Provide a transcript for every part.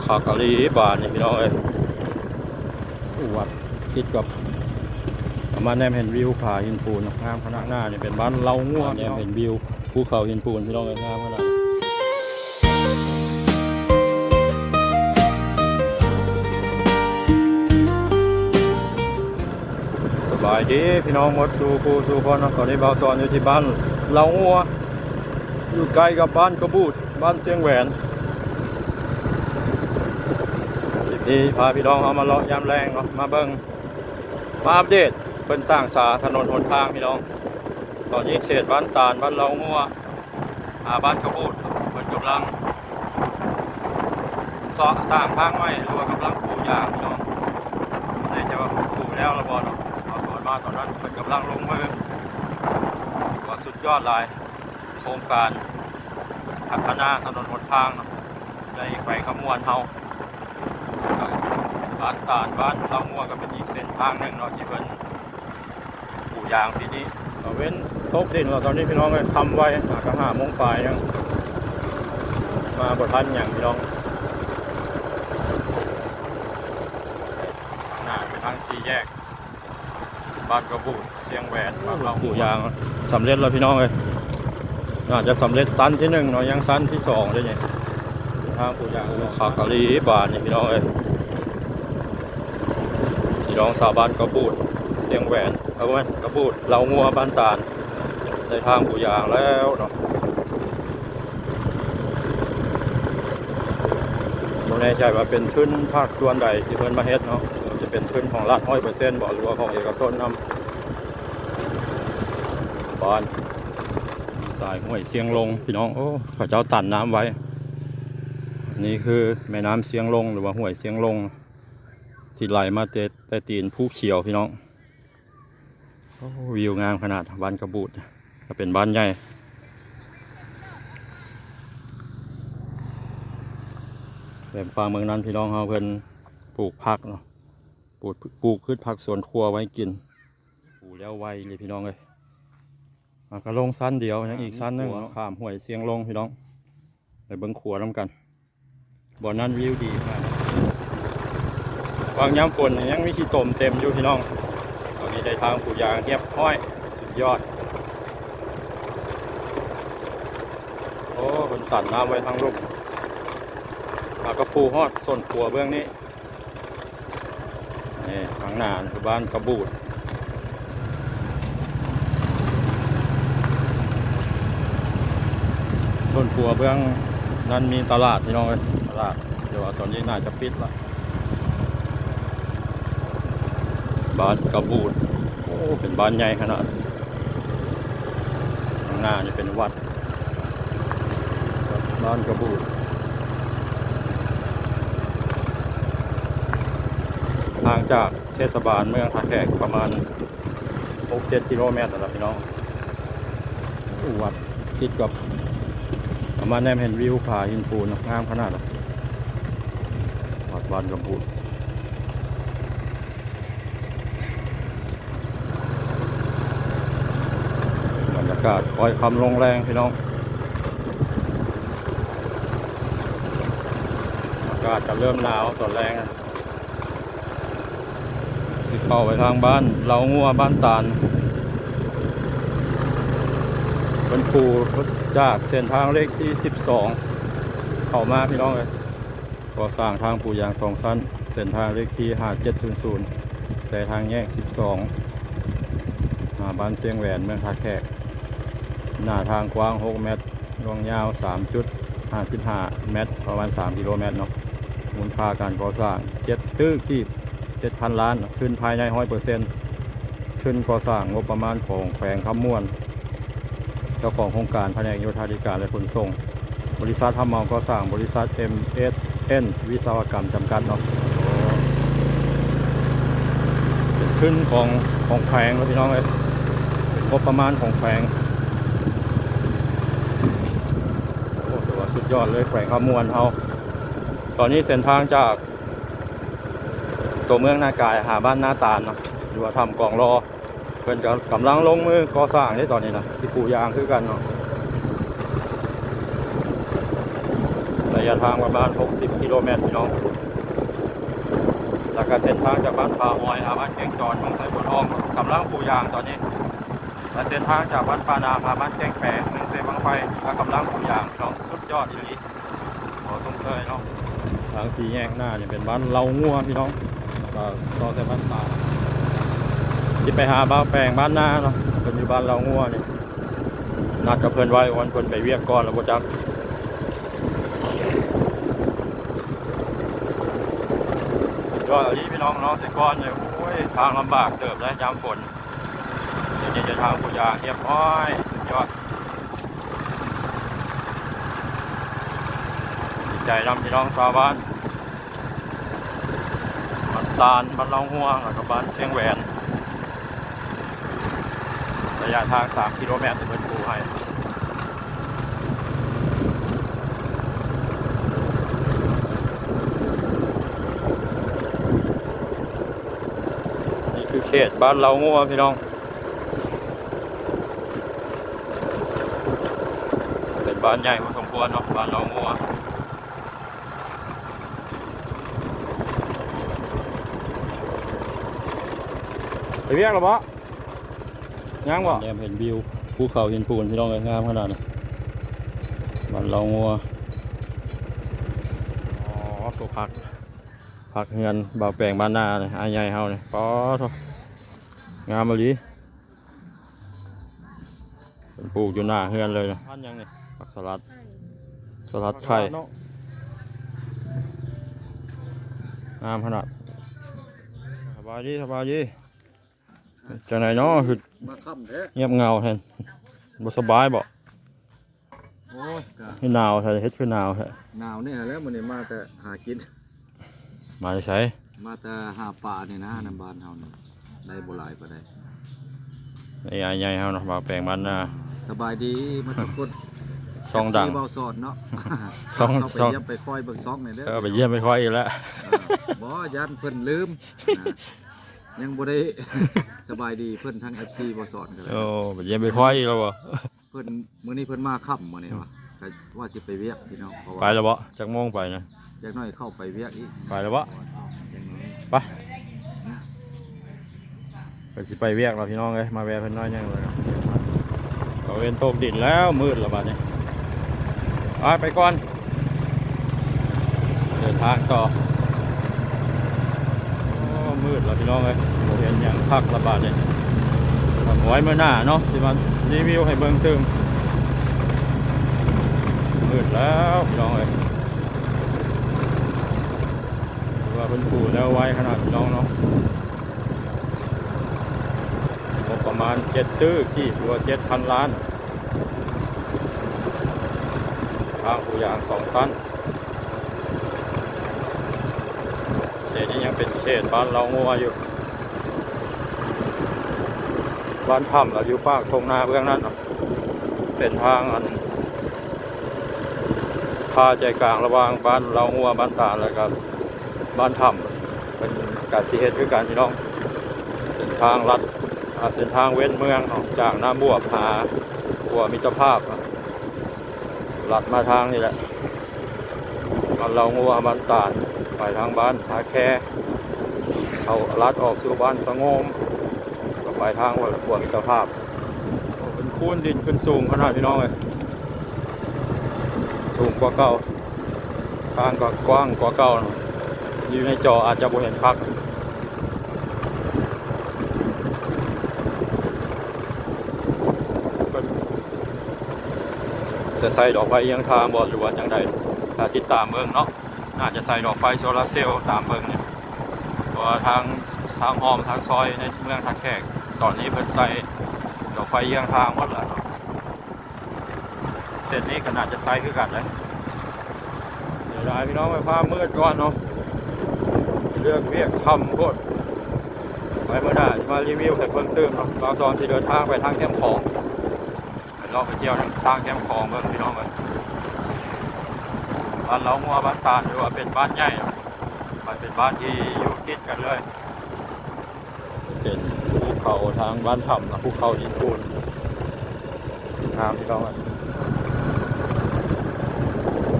ขากะลีบานนี่พี่น้องเอ้ยวัดติดกับมาแนมเห็นวิวผาหินปูนงามขนาดหน้านี่เป็นบ้านเล่าง่วงแนมเห็นวิวภูเขาหินปูนพี่น้องเอ้ยงามขนาดสบายดีพี่น้องหมดสู่ปูสู่คนตอนนี้เบาตอนอยู่ที่บ้านเล่าง่วงอยู่ใกล้กับบ้านกระบูดบ้านเสียงแหวนนี่พาพี่น้องเอามาเลาะยามแรงเนาะมาเบิ่งมาอัปเดตเป็นสร้างสาถนนหนทางพี่น้องตอนนี้เขตบ้านตาลบ้านเรางัวบ้านกระบูดเป็นกำลังสร้างทางใหม่หรือว่ากำลังปลูกยางพี่น้องในจะว่าปลูกแล้วระบอเนาะเอาสอนมาตอนนั้นเป็นกำลังลงมือว่าสุดยอดหลายโครงการพัฒนาถนนหนทางในแขวงขมวนเฮาบ้านตาดบ้านเรางัวก็เป็นอีกเส้นทางหนึ่งเนาะที่เป็นปลูกยางที่นี้เว้นตกดินเราตอนนี้พี่น้องทำไว้กระหาโมงปลายยังมาบททันอย่างพี่น้องหน้าเป็นทางสี่แยกบ้านกระบูดเสียงแหวนบ้านเราปลูกยางสำเร็จแล้วพี่น้องเลยน่าจะสำเร็จสั้นที่หนึ่งเนาะยังสั้นที่สองได้ไงทางปลูกยางขากะลีบานนี่พี่น้องเลยพี่น้องสาวบ้านกระบูดเสียงแหวนเอาไว้กระบูดเรางัวบ้านตาลในทางปลูกยางแล้วเนาะไม่แน่ใจว่าเป็นทุนภาคส่วนใดที่เพิ่นมาเฮ็ดเนาะจะเป็นทุนของรัฐ100%บ่หรือว่าของเอกชนนำบ้านสายห้วยเสียงลงพี่น้องโอ้เขาเจ้าตันน้ำไว้นี่คือแม่น้ำเสียงลงหรือว่าห้วยเสียงลงที่ไหลมาแต่ตีนภูเขียวพี่น้องวิวงามขนาดบ้านกระบูดก็เป็นบ้านใหญ่แบบฟาร์มเมืองนั้นพี่น้องเขาเพิ่นปลูกผักเนาะปลูกพืชผักสวนครัวไว้กินปลูกแล้วไวเลยพี่น้องเลยก็ลงสั้นเดียวยังอีกสั้นนึงข้ามห้วยเสียงลงพี่น้องไปเบิ้งขัวน้ำกันบ่อนั้นวิวดีมากบางย้ำฝนยังมีขี้ตมเต็มอยู่พี่น้องตอนนี้ได้ทางปลูกยางเรียบห้อยสุดยอดโอ้คนตัดน้ำไว้ทางลูกก็ปูฮอดส่วนขัวเบื้องนี้นี่ทางหน้าคือบ้านกระบูดส่วนขัวเบื้องนั้นมีตลาดพี่น้องเลยตลาดเดี๋ยวตอนนี้น่าจะปิดละบ้านกระบูดโอ้เป็นบ้านใหญ่ขนาดข้างหน้านี่เป็นวัดบ้านกระบูดห่างจากเทศบาลเมืองท่าแขกประมาณ 6-7 กิโลเมตรนะครับพี่น้องวัดติดกับสามารถแนมเห็นวิวผาหินปูนงามขนาดเลยวัดบ้านกระบูดบรรยากาศคอยคำลงแรงพี่น้องอากาศจะเริ่มหนาวตอนแรงเข้าไปทางบ้านเรางัวบ้านตาลเป็นปูจากเส้นทางเลขที่12เข้ามาพี่น้องเลยก่อสร้างทางปูยาง2ชั้นเส้นทางเลขที่5700แต่ทางแยก12มาบ้านเสียงแหวนเมืองท่าแขกหน้าทางกว้าง6 เมตรรวงยาว 3.55 เมตรประมาณ3 กิโลเมตรเนาะมูลค่าการก่อสร้าง7 ตื้อกีบ7,000 ล้านขึ้นภายใน 100% ขึ้นก่อสร้างงบประมาณของแขวงคำม่วนเจ้าของโครงการแผนกโยธาธิการและขนส่งบริษัททำเมาก่อสร้างบริษัท MSN วิศวกรรมจำกัดเนาะเป็นขึ้นของแขวงแล้วพี่น้องเลยเป็นงบประมาณของแขวงโอ้ถือว่าสุดยอดเลยแขวงคำม่วนเขาตอนนี้เส้นทางจากตัวเมืองนากายหาบ้านหน้าตาลเนาะหรือว่าทำกองรอเพิ่นกำลังลงมือก่อสร้างที่ตอนนี้นะที่ปลูกยางคือกันเนาะใน ระยะทางประมาณ60กิโลเมตรพี่น้องแล้วก็เส้นทางจากบ้านป่าอ้อยหาบ้านแก่งจอนบางไทรบัวทองกำลังปูยางตอนนี้และเส้นทางจากบ้านปานาหาบ้านแก่งแปะเมืองเซบังไฟและกำลังปูยางพี่น้องสุดยอดอีหลีขอสมเสยเนาะทางสี่แยกหน้าเนี่ยเป็นบ้านเล้างัวพี่น้องต่อแต่บ้านป่าที่ไปหาบ้านแปลงบ้านหน้าเนาะเป็นอยู่บ้านเล้างัวนี่นัดกับเพื่อนไว้วันเพื่อนไปเวียกก่อนแล้วบ่จักก็ที่พี่น้องเสก้อนเนี่ยโอ้ยทางลำบากเติบได้ยามฝนเดี๋ยวนี้จะทางปูยางเรียบร้อยสุดยอดดีใจนำพี่น้องชาวบ้านบ้านตาลบ้านเล้างัวแล้วก็บ้านเชียงแหวนระยะทาง3กิโลเมตรที่เพิ่นปูให้นี่คือเขตบ้านเล้างัวพี่น้องเป็นบ้านใหญ่พอสมควรเนาะบ้านเล้างัวไปเรียกหรอบ่ยังบ่แยมเห็นวิวภูเขาหินปูนพี่น้องเลยงามขนาดนี้บ้านเล้างัวอ๋อตัวผักเฮือนบ่าวแปลงบ้านนาเลยอายใหญ่เฮาเนี่ยป๊อทงามเลยเป็นปลูกอยู่หน้าเฮือนเลยนะพันยังเนี่ยผักสลัดไข่งามขนาดสบายดีจังไหนเนาะคือเงียบเงาแทนบ่สบายบ่โอ้ยให้หนาวแท้เฮ็ดคือหนาวแท้หนาวนี่ฮะแล้วมันนี่มาแต่หากินมาใช้มาแต่หาปลานี่นะในบ้านเฮานี่ได้บ่หลายปานใดไอ้ใหญ่เฮาเนาะบ่าวแปลงบ้านนาสบายดีมาทุกคนซองดังเบาสอดเนาะซองไปเยี่ยมไปคอยเบิ่งซองนี่เด้อไปเยี่ยมไปคอยอีกแล้วบ่ยันเพิ่นลืมยังบ่ได้สบายดีเพิ่นทั้ง FC บ่สอนกันโอ้ไปเยี่ยมไปคอยอีกแล้วบ่เพิ่นมื้อนี้เพิ่นมาค่ำมื้อนี้ว่าสิไปเวียกพี่น้องไปแล้วบ่จักโมงไปนะจักหน่อยเข้าไปเวียกอีกไปแล้วบ่ไปสิไปเวียกเราพี่น้องเอ้ยมาแวะเพิ่นน้อยยังเลยเขาเอ็นตกดินแล้วมืดแล้วบัดนี้ไปก่อนเดินทางต่อมืดแล้วพี่น้องเอ้ยผมเห็นอย่างพักระบาดเนี่ยไว้เมื่อหน้าเนาะสิมารีวิวให้เบิ่งตึงมืดแล้วพี่น้องเอ้ยว่าเป็นปูแล้วไว้ขนาดพี่น้องเนาะประมาณ7 ตื้อที่หรือว่า7,000 ล้านทางปูยาง2 ชั้นเดี๋ยวนี้ยังเป็นเขตบ้านเรางัวอยู่บ้านถ้ำเราอยู่ฝากทงนาเบื้องนั้นเส้นทางอันพาใจกลางระหว่างบ้านเรางัวบ้านตาแล้วก็บ้านถ้ำเป็นกาสีเฮ็ดคือการพี่น้องเส้นทางลัดเส้นทางเว้นเมืองจากน้ำบวบหาบัวมิตรภาพลัดมาทางนี่แหละบ้านเรางัวบ้านตาไปทางบ้านท่าแคเอาลัดออกสู่บ้านสงมก็ไปทางบัวมิตรภาพเป็นคูนดินขึ้นสูงขนาดพี่น้องเลยสูงกว่าเก่าทางก็กว้างกว่าเก่าอยู่ในจออาจจะบ่เห็นพักจะใส่ดอกไฟเอียงทางบอดหรือว่าจังใดถ้าติดตามเมืองเนาะน่าจะใส่ดอกไฟโซลาร์เซลล์ตามเมืองเนี่ยเพราะทางอ้อมทางซอยในเมืองท่าแขกตอนนี้เพิ่นใส่ดอกไฟเอียงทางหมดแล้วเส้นนี้ขนาดจะใส่คือกันเลยเดี๋ยวได้พี่น้องไปพามืดก่อนเนาะเลือกเวียกคำพดไปเมื่อหน้าจะมารีวิวให้เพิ่มเติมเนาะเราสอนที่เดินทางไปทางแคมป์ของเราไปเที่ยวทางแคมป์ของเมืองพี่น้องกันบ้านเรางัวบ้านตาลหรือว่าเป็นบ้านใหญ่เป็นบ้านที่อยู่ติดกันเลยเป็นภูเขาทางบ้านถ้ำนะภูเขาหินปูนงามพี่น้องกัน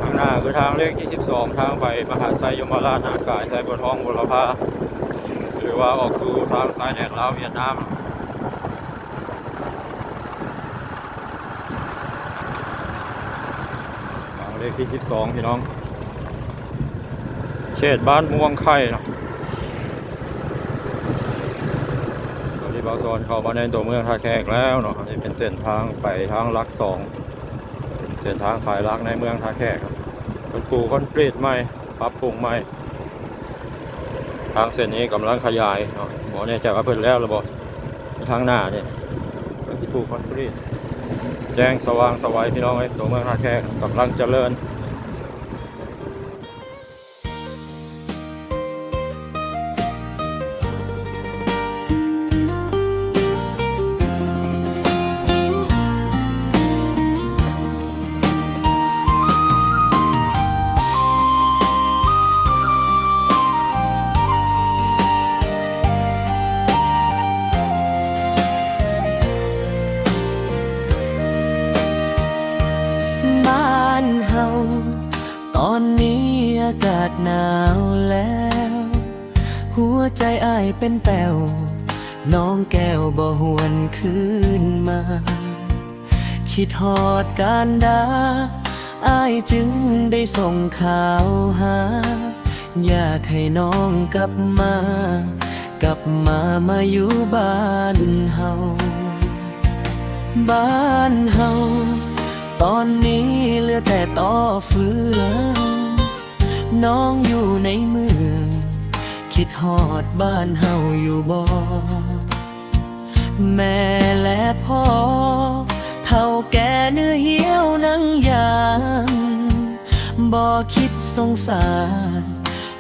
ข้างหน้า คือทางเลขที่12ทางไปมหาไซยมราชนากายไซบัวทองบุรพาหรือว่าออกสู่ทางสายแดนลาวเวียดนามทางเลขที่12พี่น้องเขตบ้านม่วงไข่เนาะตอนนี้บางโซนเข้ามาในตัวเมืองท่าแขกแล้วเนาะนี่เป็นเส้นทางไปทางลัก2เป็นเส้นทางสายลักในเมืองท่าแขกเป็นปูคอนกรีตใหม่ปรับปรุงใหม่ทางเส้นนี้กำลังขยายเนาะหมอเนี่ยจะว่าเพิ่นแล้วหรือบ่ทางหน้าเนี่ยก็สิปูคอนกรีตแจ้งสว่างสวัยพี่น้องเอ้ยตัวเมืองท่าแขกกำลังเจริญบ้านเฮาตอนนี้อากาศหนาวแล้ว หัวใจอ้ายเป็นแป้วน้องแก้วบ่หวนคืนมา คิดฮอดการดาอ้ายจึงได้ส่งข่าวหา อยากให้น้องกลับมาอยู่บ้านเฮาบ้านเฮาตอนนี้เหลือแต่ต่อเฟืองน้องอยู่ในเมืองคิดฮอดบ้านเฮาอยู่บ่แม่และพ่อเฒ่าแก่เนื้อเหี่ยวนังยามบ่คิดสงสาร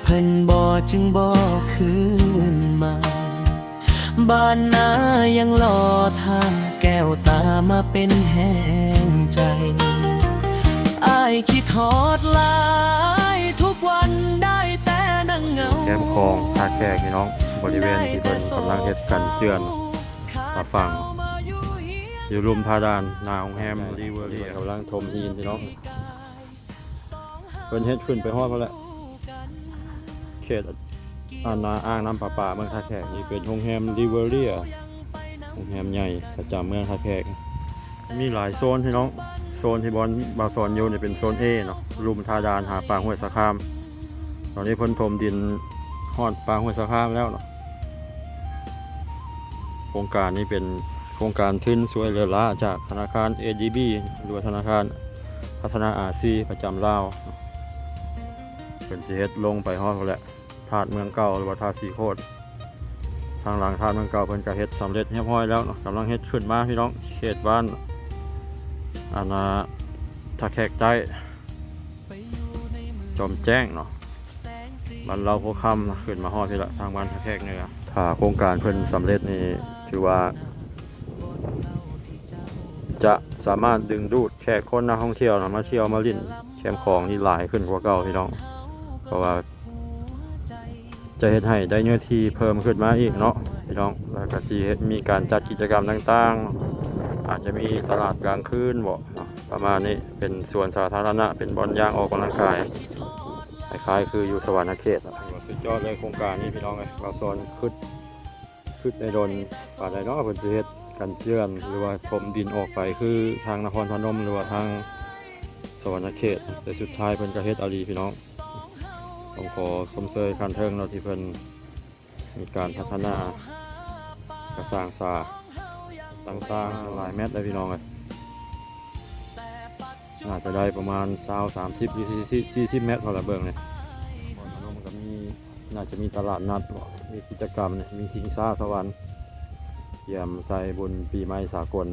เพิ่นบ่จึงบ่คืนมาบ้านนายังรอท่าแก้วตามาเป็นแห้งใจอ้ายคิดทอดหลายทุกวันได้แต่นั่งเหงา แคมป์คลองท่าแขกพี่น้องบริเวณที่เพิ่นกำลังเฮ็ดกันเจือนตาฝั่งอยู่รุมท่าดานนาของแฮมรีเวอรี่กำลังถมหินพี่น้องเพิ่นเฮ็ดขึ้นไปฮอดพอแล้วเขตอ่างน้ำประปาเมืองท่าแขกนี่เป็นโรงแรมรีเวอรี่โรงแรมใหญ่ประจำเมืองท่าแขกมีหลายโซนพี่น้องโซนที่บอลบาซอนอยู่เนี่ยเป็นโซน A เนาะรุมท่าดานหาปลาห้วยสะคามตอนนี้เพิ่นถมดินฮอดปลาห้วยสะคามแล้วเนาะโครงการนี้เป็นโครงการทุนช่วยเหลือล้าจากธนาคาร ADB หรือธนาคารพัฒนาอาเซียนประจำลาวเป็นสิเฮ็ดลงไปฮอดพุ่นแหละธาตุเมืองเก่าหรือว่าธาตุสีโคตรทางหลังธาตุเมืองเก่าเพิ่นก็เฮ็ดสำเร็จเรียบร้อยแล้วเนาะกำลังเฮ็ดขึ้นมาพี่น้องเขตบ้านท่าแขกใต้จอมแจ้งเนาะบ้านเราโพคำนะขึ้นมาฮอดพี่ละทางบ้านท่าแขกเหนือถ้าโครงการเพิ่นสำเร็จนี่ถือว่าจะสามารถดึงดูดแขกคนนักท่องเที่ยวมาเที่ยวมาลิ้นแคมป์ของนี่หลายขึ้นกว่าเก่าพี่น้องเพราะว่าจะเฮ็ดให้ได้เนื้อที่เพิ่มขึ้นมาอีกเนาะพี่น้องแล้วก็สิเฮ็ดมีการจัดกิจกรรมต่างๆอาจจะมีตลาดกลางคืนบ่ประมาณนี้เป็นสวนสาธารณะเป็นบ่อนย่างออกกำลังกายคล้ายๆคืออยู่สวรรณเขตสุดยอดเลยโครงการนี้พี่น้องเอ้ยว่าซอนขึ้นในดนป่าใดเนาะเพิ่นสิเฮ็ดกันเจือนหรือว่าถมดินออกไปคือทางนครพนมหรือว่าทางสวรรณเขตแต่สุดท้ายเพิ่นก็เฮ็ดเอาดีพี่น้องต้องขอสมเสยคันเทิงเนาะที่เพิ่นมีการพัฒนากระสร้างสาต่างๆหลายเมตรเลยพี่น้องเลยน่าจะได้ประมาณ20-30 40 เมตรพอละเบิ่งเลยมันก็มีน่าจะมีตลาดนัดมีกิจกรรมเนี่ยมีชิงช้าสวรรค์เตรียมใส่บุญปีใหม่สากล